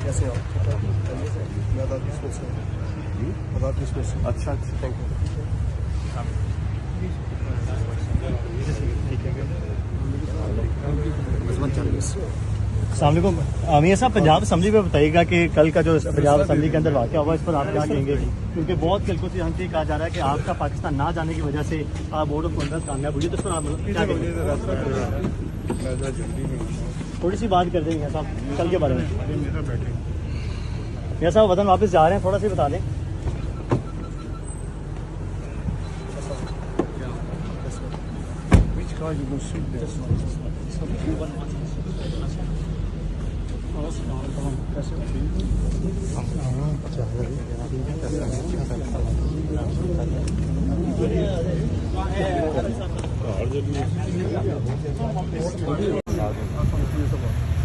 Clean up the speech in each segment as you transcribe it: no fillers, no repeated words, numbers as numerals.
कैसे हो? मैं आधा किसमें से अच्छा थैंक यू। अस्सलाम वालेकुम। मियां साहब, पंजाब असम्बली में बताइएगा कि कल का जो पंजाब असम्बली के अंदर वाक़या हुआ, इस पर आप क्या कहेंगे? क्योंकि बहुत खिलकुत यहाँ से कहा जा रहा है कि आपका पाकिस्तान ना जाने की वजह से आप बोर्ड ऑफ कॉन्फ्रेंस कामयाब हुई, तो इस पर आप क्या कहेंगे? थोड़ी सी बात कर दें मियां साहब कल के बारे में। मियां साहब वतन वापस जा रहे हैं, थोड़ा सा बता दें।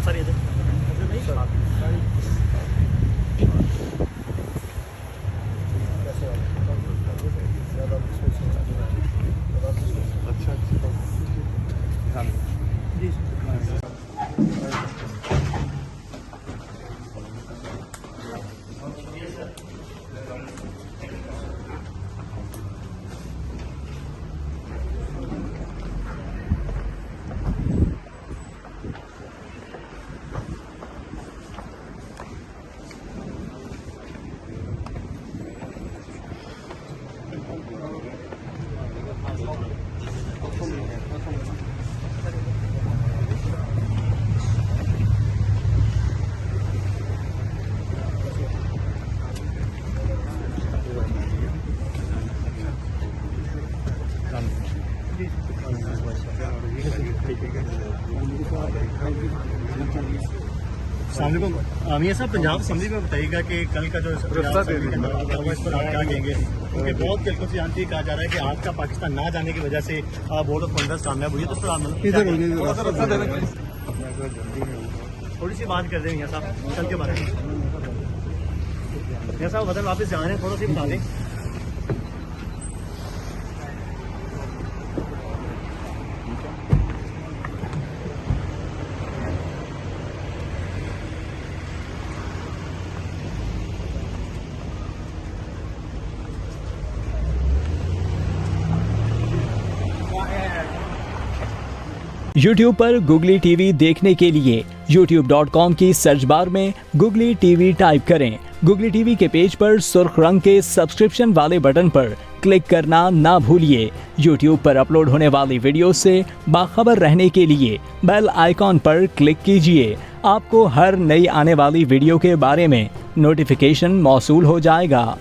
सर ये मियां साहब, पंजाब असम्बली में बताइएगा कि कल का जो इस पर आप क्या कहेंगे? क्योंकि बहुत खिलकुत यहाँ से कहा जा रहा है कि आपका पाकिस्तान ना जाने की वजह से आप बोर्ड ऑफ कॉन्फ्रेंस कामयाब हुई, तो इस पर आप थोड़ी सी बात कर दें मियां साहब कल के बारे में। मियां साहब वतन वापस जा रहे हैं, थोड़ा सी बता दें। YouTube पर Googly TV देखने के लिए youtube.com की सर्च बार में Googly TV टाइप करें। Googly TV के पेज पर सुर्ख रंग के सब्सक्रिप्शन वाले बटन पर क्लिक करना ना भूलिए। YouTube पर अपलोड होने वाली वीडियो से बाखबर रहने के लिए बेल आइकॉन पर क्लिक कीजिए। आपको हर नई आने वाली वीडियो के बारे में नोटिफिकेशन मौसूल हो जाएगा।